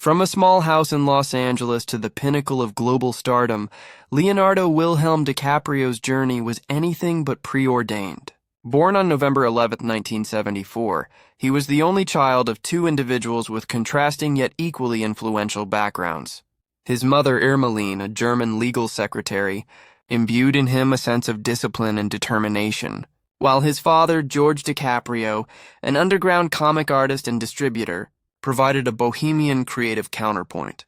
From a small house in Los Angeles to the pinnacle of global stardom, Leonardo Wilhelm DiCaprio's journey was anything but preordained. Born on November 11, 1974, he was the only child of two individuals with contrasting yet equally influential backgrounds. His mother, Irmeline, a German legal secretary, imbued in him a sense of discipline and determination, while his father, George DiCaprio, an underground comic artist and distributor, provided a bohemian creative counterpoint.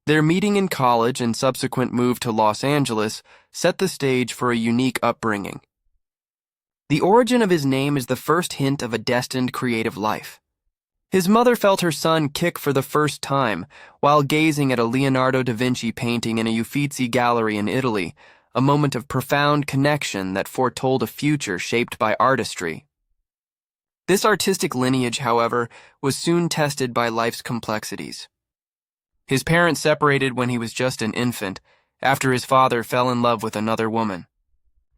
Their meeting in college and subsequent move to Los Angeles set the stage for a unique upbringing. The origin of his name is the first hint of a destined creative life. His mother felt her son kick for the first time while gazing at a Leonardo da Vinci painting in a Uffizi gallery in Italy, a moment of profound connection that foretold a future shaped by artistry. This artistic lineage, however, was soon tested by life's complexities. His parents separated when he was just an infant, after his father fell in love with another woman.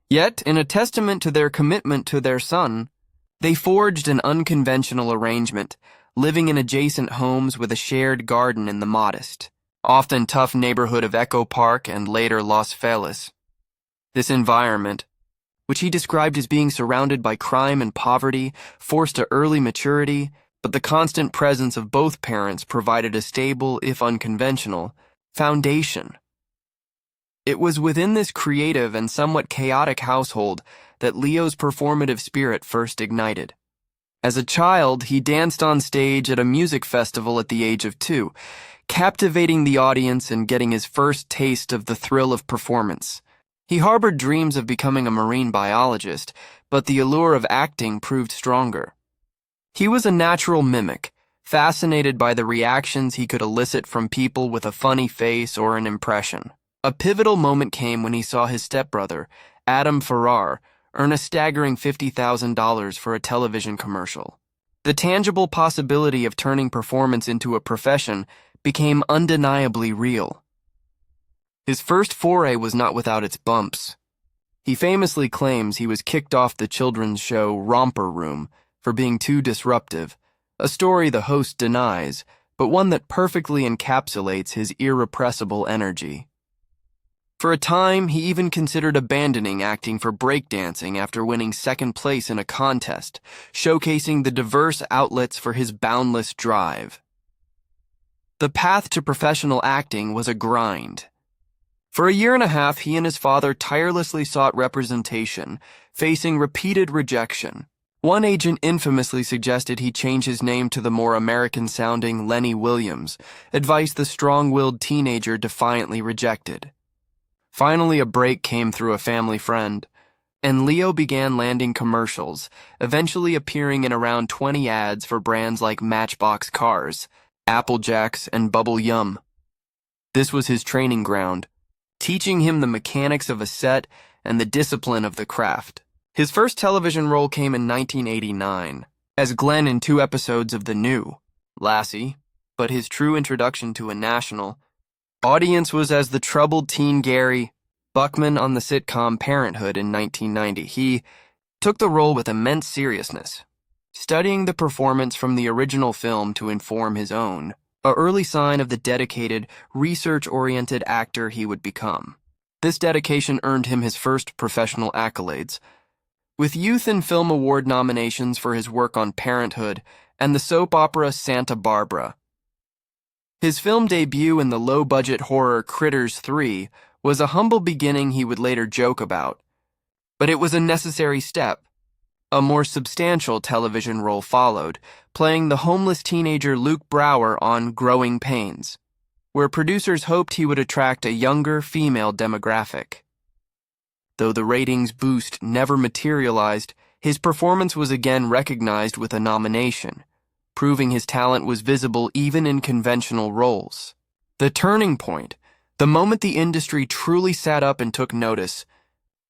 Yet, in a testament to their commitment to their son, they forged an unconventional arrangement, living in adjacent homes with a shared garden in the modest, often tough neighborhood of Echo Park and later Los Feliz. This environment, which he described as being surrounded by crime and poverty, forced to early maturity, but the constant presence of both parents provided a stable, if unconventional, foundation. It was within this creative and somewhat chaotic household that Leo's performative spirit first ignited. As a child, he danced on stage at a music festival at the age of 2, captivating the audience and getting his first taste of the thrill of performance. He harbored dreams of becoming a marine biologist, but the allure of acting proved stronger. He was a natural mimic, fascinated by the reactions he could elicit from people with a funny face or an impression. A pivotal moment came when he saw his stepbrother, Adam Ferrar, earn a staggering $50,000 for a television commercial. The tangible possibility of turning performance into a profession became undeniably real. His first foray was not without its bumps. He famously claims he was kicked off the children's show Romper Room for being too disruptive, a story the host denies, but one that perfectly encapsulates his irrepressible energy. For a time, he even considered abandoning acting for breakdancing after winning second place in a contest, showcasing the diverse outlets for his boundless drive. The path to professional acting was a grind. For a year and a half, he and his father tirelessly sought representation, facing repeated rejection. One agent infamously suggested he change his name to the more American-sounding Lenny Williams, advice the strong-willed teenager defiantly rejected. Finally, a break came through a family friend, and Leo began landing commercials, eventually appearing in around 20 ads for brands like Matchbox Cars, Apple Jacks, and Bubble Yum. This was his training ground, teaching him the mechanics of a set and the discipline of the craft. His first television role came in 1989, as Glenn in 2 episodes of The New, Lassie, but his true introduction to a national audience was as the troubled teen Gary Buckman on the sitcom Parenthood in 1990. He took the role with immense seriousness, studying the performance from the original film to inform his own, an early sign of the dedicated, research-oriented actor he would become. This dedication earned him his first professional accolades, with Youth and Film Award nominations for his work on Parenthood and the soap opera Santa Barbara. His film debut in the low-budget horror Critters 3 was a humble beginning he would later joke about, but it was a necessary step. A more substantial television role followed, playing the homeless teenager Luke Brower on Growing Pains, where producers hoped he would attract a younger female demographic. Though the ratings boost never materialized, his performance was again recognized with a nomination, proving his talent was visible even in conventional roles. The turning point, the moment the industry truly sat up and took notice,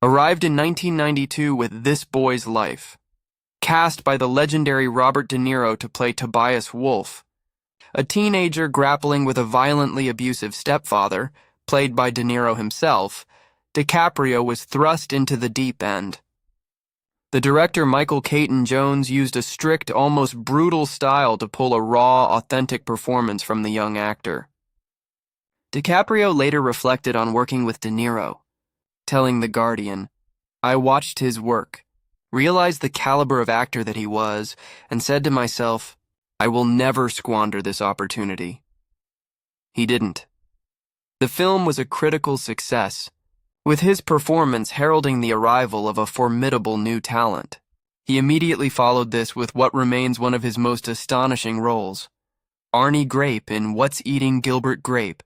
arrived in 1992 with This Boy's Life, cast by the legendary Robert De Niro to play Tobias Wolff, a teenager grappling with a violently abusive stepfather, played by De Niro himself. DiCaprio was thrust into the deep end. The director Michael Caton-Jones used a strict, almost brutal style to pull a raw, authentic performance from the young actor. DiCaprio later reflected on working with De Niro, telling The Guardian, "I watched his work, realized the caliber of actor that he was, and said to myself, I will never squander this opportunity." He didn't. The film was a critical success, with his performance heralding the arrival of a formidable new talent. He immediately followed this with what remains one of his most astonishing roles, Arnie Grape in What's Eating Gilbert Grape.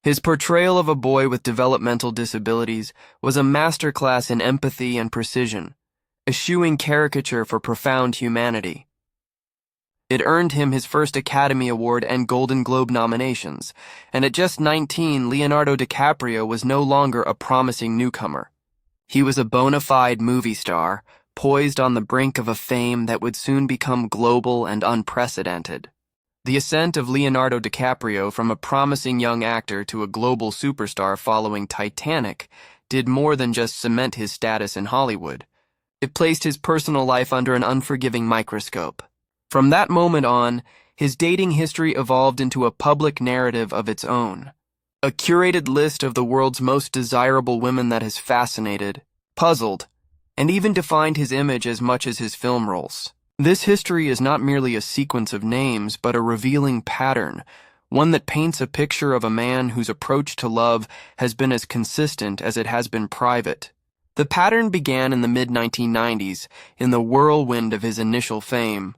His portrayal of a boy with developmental disabilities was a masterclass in empathy and precision, eschewing caricature for profound humanity. It earned him his first Academy Award and Golden Globe nominations, and at just 19, Leonardo DiCaprio was no longer a promising newcomer. He was a bona fide movie star, poised on the brink of a fame that would soon become global and unprecedented. The ascent of Leonardo DiCaprio from a promising young actor to a global superstar following Titanic did more than just cement his status in Hollywood. It placed his personal life under an unforgiving microscope. From that moment on, his dating history evolved into a public narrative of its own. A curated list of the world's most desirable women that has fascinated, puzzled, and even defined his image as much as his film roles. This history is not merely a sequence of names, but a revealing pattern, one that paints a picture of a man whose approach to love has been as consistent as it has been private. The pattern began in the mid-1990s, in the whirlwind of his initial fame.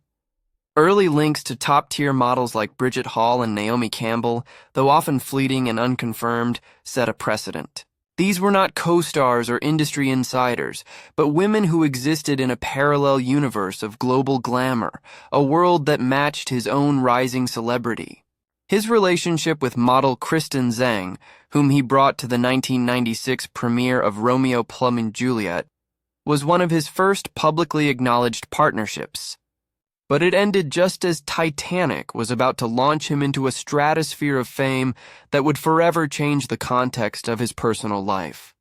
Early links to top-tier models like Bridget Hall and Naomi Campbell, though often fleeting and unconfirmed, set a precedent. These were not co-stars or industry insiders, but women who existed in a parallel universe of global glamour, a world that matched his own rising celebrity. His relationship with model Kristen Zhang, whom he brought to the 1996 premiere of Romeo + Juliet, was one of his first publicly acknowledged partnerships. But it ended just as Titanic was about to launch him into a stratosphere of fame that would forever change the context of his personal life.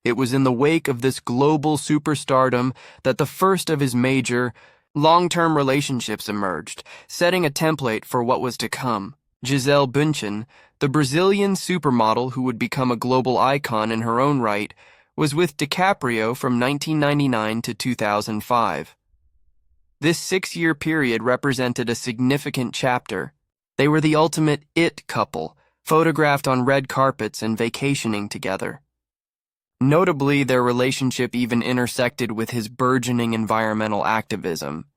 It was in the wake of this global superstardom that the first of his major, long-term relationships emerged, setting a template for what was to come. Gisele Bündchen, the Brazilian supermodel who would become a global icon in her own right, was with DiCaprio from 1999 to 2005. This 6-year period represented a significant chapter. They were the ultimate it couple, photographed on red carpets and vacationing together. Notably, their relationship even intersected with his burgeoning environmental activism.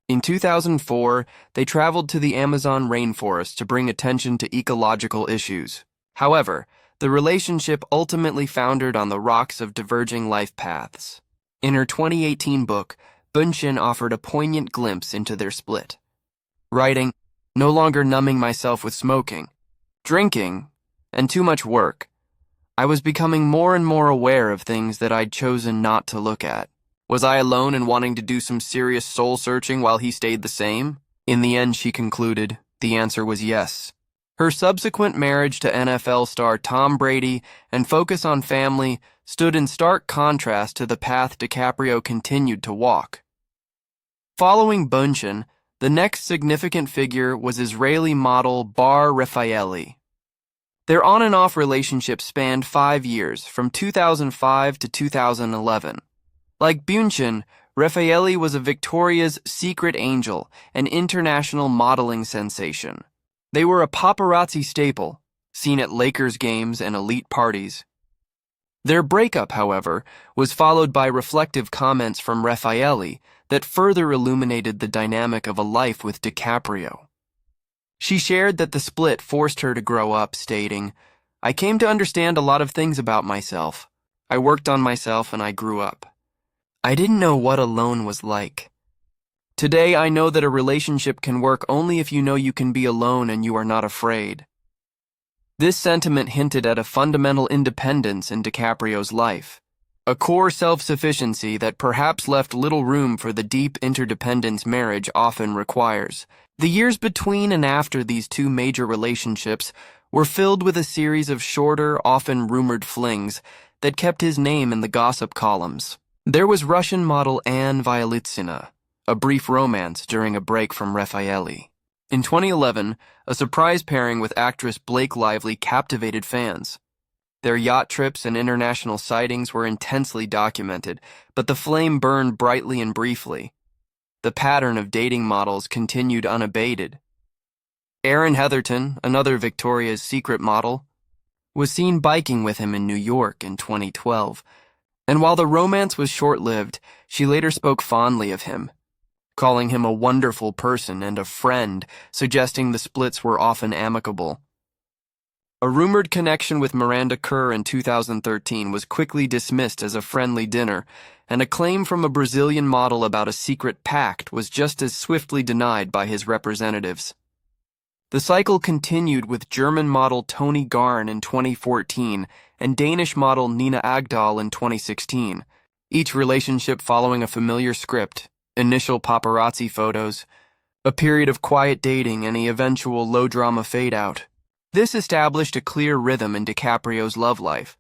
In 2004, they traveled to the Amazon rainforest to bring attention to ecological issues. However, the relationship ultimately foundered on the rocks of diverging life paths. In her 2018 book, Bündchen offered a poignant glimpse into their split, writing, "No longer numbing myself with smoking, drinking, and too much work, I was becoming more and more aware of things that I'd chosen not to look at. Was I alone in wanting to do some serious soul-searching while he stayed the same?" In the end, she concluded, the answer was yes. Her subsequent marriage to NFL star Tom Brady and focus on family stood in stark contrast to the path DiCaprio continued to walk. Following Bündchen, the next significant figure was Israeli model Bar Refaeli. Their on and off relationship spanned 5 years, from 2005 to 2011. Like Bündchen, Refaeli was a Victoria's Secret angel, an international modeling sensation. They were a paparazzi staple, seen at Lakers games and elite parties. Their breakup, however, was followed by reflective comments from Refaeli that further illuminated the dynamic of a life with DiCaprio. She shared that the split forced her to grow up, stating, "I came to understand a lot of things about myself. I worked on myself and I grew up. I didn't know what alone was like. Today I know that a relationship can work only if you know you can be alone and you are not afraid." This sentiment hinted at a fundamental independence in DiCaprio's life, a core self-sufficiency that perhaps left little room for the deep interdependence marriage often requires. The years between and after these two major relationships were filled with a series of shorter, often rumored flings that kept his name in the gossip columns. There was Russian model Anne Violitsina, a brief romance during a break from Raffaelli. In 2011, a surprise pairing with actress Blake Lively captivated fans. Their yacht trips and international sightings were intensely documented, but the flame burned brightly and briefly. The pattern of dating models continued unabated. Erin Heatherton, another Victoria's Secret model, was seen biking with him in New York in 2012, and while the romance was short-lived, she later spoke fondly of him, calling him a wonderful person and a friend, suggesting the splits were often amicable. A rumored connection with Miranda Kerr in 2013 was quickly dismissed as a friendly dinner, and a claim from a Brazilian model about a secret pact was just as swiftly denied by his representatives. The cycle continued with German model Tony Garn in 2014 and Danish model Nina Agdal in 2016, each relationship following a familiar script: initial paparazzi photos, a period of quiet dating, and the eventual low-drama fade-out. This established a clear rhythm in DiCaprio's love life,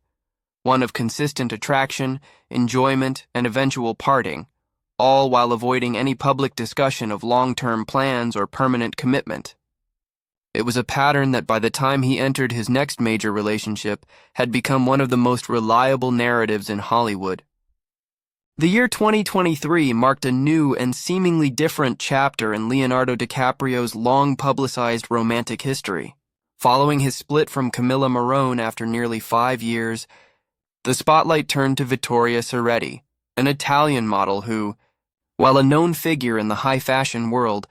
one of consistent attraction, enjoyment, and eventual parting, all while avoiding any public discussion of long-term plans or permanent commitment. It was a pattern that by the time he entered his next major relationship had become one of the most reliable narratives in Hollywood. The year 2023 marked a new and seemingly different chapter in Leonardo DiCaprio's long-publicized romantic history. Following his split from Camilla Morrone after nearly 5 years, the spotlight turned to Vittoria Ceretti, an Italian model who, while a known figure in the high-fashion world,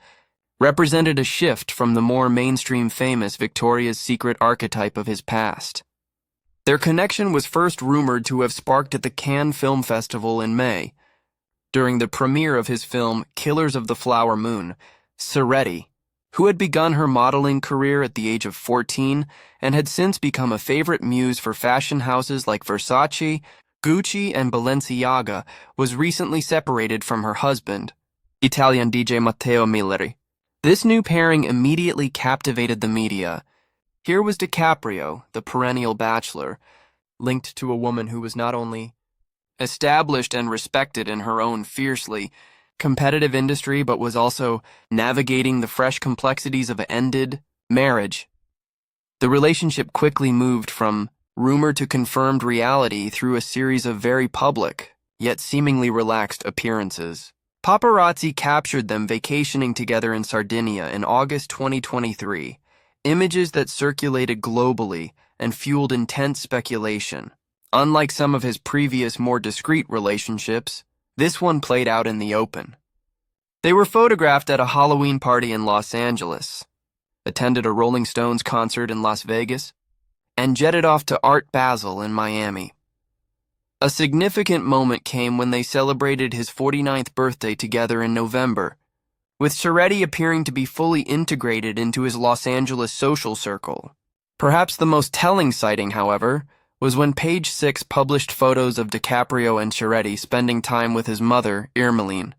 represented a shift from the more mainstream famous Victoria's Secret archetype of his past. Their connection was first rumored to have sparked at the Cannes Film Festival in May. During the premiere of his film Killers of the Flower Moon, Ceretti, who had begun her modeling career at the age of 14 and had since become a favorite muse for fashion houses like Versace, Gucci, and Balenciaga, was recently separated from her husband, Italian DJ Matteo Milleri. This new pairing immediately captivated the media. Here was DiCaprio, the perennial bachelor, linked to a woman who was not only established and respected in her own fiercely competitive industry, but was also navigating the fresh complexities of an ended marriage. The relationship quickly moved from rumor to confirmed reality through a series of very public, yet seemingly relaxed appearances. Paparazzi captured them vacationing together in Sardinia in August 2023, images that circulated globally and fueled intense speculation. Unlike some of his previous more discreet relationships, this one played out in the open. They were photographed at a Halloween party in Los Angeles, attended a Rolling Stones concert in Las Vegas, and jetted off to Art Basel in Miami. A significant moment came when they celebrated his 49th birthday together in November, with Ceretti appearing to be fully integrated into his Los Angeles social circle. Perhaps the most telling sighting, however, was when Page Six published photos of DiCaprio and Ceretti spending time with his mother, Irmeline.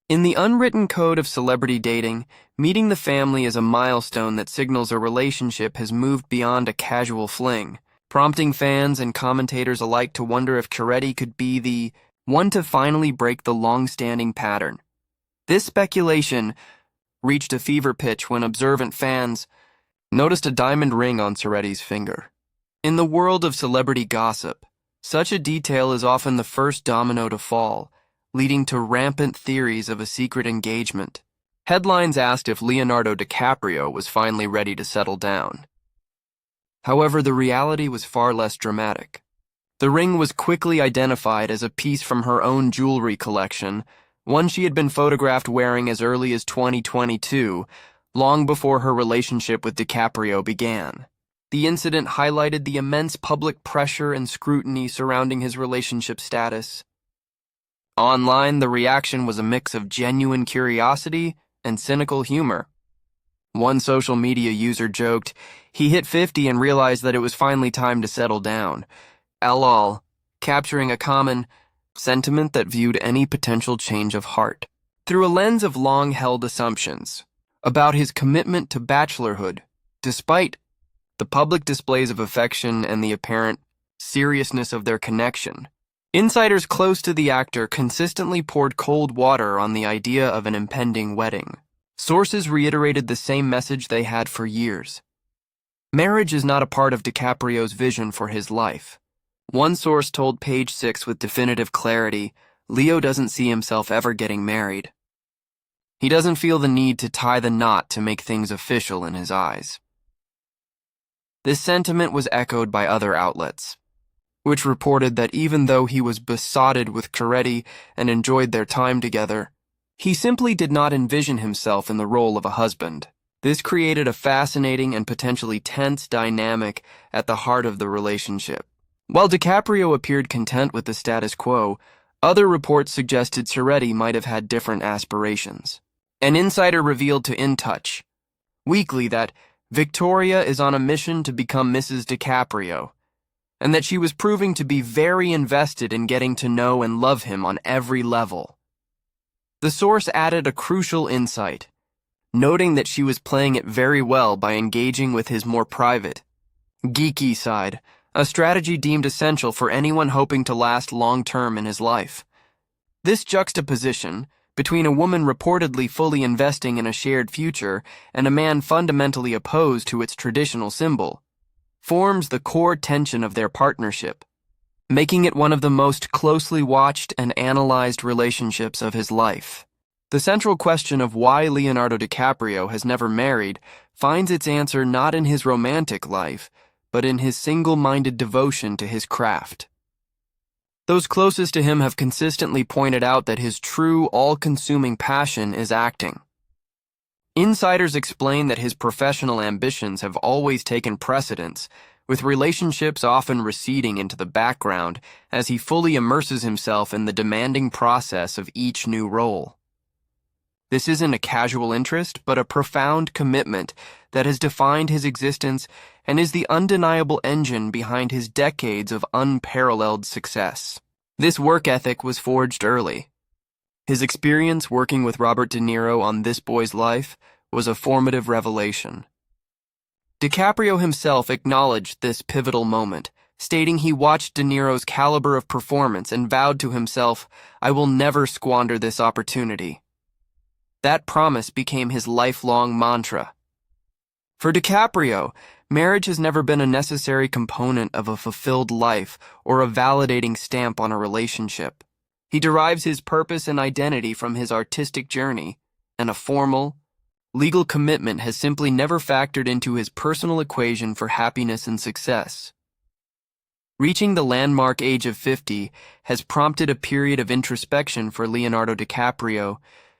In the unwritten code of celebrity dating, meeting the family is a milestone that signals a relationship has moved beyond a casual fling, prompting fans and commentators alike to wonder if Ceretti could be the one to finally break the long-standing pattern. This speculation reached a fever pitch when observant fans noticed a diamond ring on Ceretti's finger. In the world of celebrity gossip, such a detail is often the first domino to fall, leading to rampant theories of a secret engagement. Headlines asked if Leonardo DiCaprio was finally ready to settle down. However, the reality was far less dramatic. The ring was quickly identified as a piece from her own jewelry collection, one she had been photographed wearing as early as 2022, long before her relationship with DiCaprio began. The incident highlighted the immense public pressure and scrutiny surrounding his relationship status. Online, the reaction was a mix of genuine curiosity and cynical humor. One social media user joked, "He hit 50 and realized that it was finally time to settle down. LOL," capturing a common sentiment that viewed any potential change of heart through a lens of long-held assumptions about his commitment to bachelorhood, despite the public displays of affection and the apparent seriousness of their connection. Insiders close to the actor consistently poured cold water on the idea of an impending wedding. Sources reiterated the same message they had for years. Marriage is not a part of DiCaprio's vision for his life. One source told Page Six with definitive clarity, Leo doesn't see himself ever getting married. He doesn't feel the need to tie the knot to make things official in his eyes. This sentiment was echoed by other outlets, which reported that even though he was besotted with Coretti and enjoyed their time together, he simply did not envision himself in the role of a husband. This created a fascinating and potentially tense dynamic at the heart of the relationship. While DiCaprio appeared content with the status quo, other reports suggested Coretti might have had different aspirations. An insider revealed to In Touch Weekly that Victoria is on a mission to become Mrs. DiCaprio, and that she was proving to be very invested in getting to know and love him on every level. The source added a crucial insight, noting that she was playing it very well by engaging with his more private, geeky side, a strategy deemed essential for anyone hoping to last long-term in his life. This juxtaposition between a woman reportedly fully investing in a shared future and a man fundamentally opposed to its traditional symbol forms the core tension of their partnership, making it one of the most closely watched and analyzed relationships of his life. The central question of why Leonardo DiCaprio has never married finds its answer not in his romantic life, but in his single-minded devotion to his craft. Those closest to him have consistently pointed out that his true, all-consuming passion is acting. Insiders explain that his professional ambitions have always taken precedence, with relationships often receding into the background as he fully immerses himself in the demanding process of each new role. This isn't a casual interest, but a profound commitment that has defined his existence and is the undeniable engine behind his decades of unparalleled success. This work ethic was forged early. His experience working with Robert De Niro on This Boy's Life was a formative revelation. DiCaprio himself acknowledged this pivotal moment, stating he watched De Niro's caliber of performance and vowed to himself, "I will never squander this opportunity." That promise became his lifelong mantra. For DiCaprio, marriage has never been a necessary component of a fulfilled life or a validating stamp on a relationship. He derives his purpose and identity from his artistic journey, and a formal, legal commitment has simply never factored into his personal equation for happiness and success. Reaching the landmark age of 50 has prompted a period of introspection for Leonardo DiCaprio,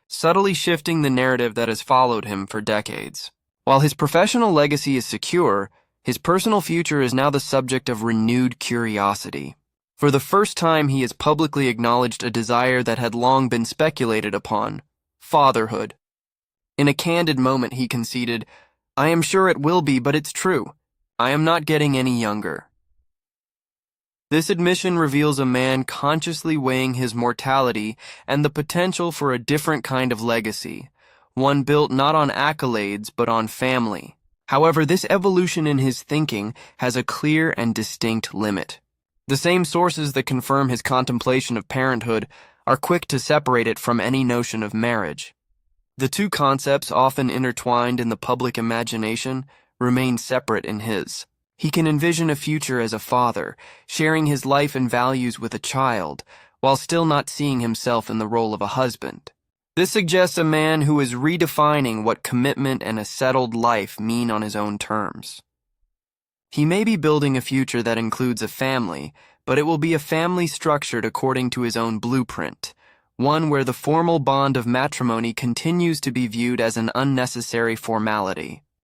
subtly shifting the narrative that has followed him for decades. While his professional legacy is secure, his personal future is now the subject of renewed curiosity. For the first time, he has publicly acknowledged a desire that had long been speculated upon: fatherhood. In a candid moment, he conceded, "I am sure it will be, but it's true. I am not getting any younger." This admission reveals a man consciously weighing his mortality and the potential for a different kind of legacy, one built not on accolades but on family. However, this evolution in his thinking has a clear and distinct limit. The same sources that confirm his contemplation of parenthood are quick to separate it from any notion of marriage. The two concepts, often intertwined in the public imagination, remain separate in his. He can envision a future as a father, sharing his life and values with a child, while still not seeing himself in the role of a husband. This suggests a man who is redefining what commitment and a settled life mean on his own terms. He may be building a future that includes a family, but it will be a family structured according to his own blueprint, one where the formal bond of matrimony continues to be viewed as an unnecessary formality.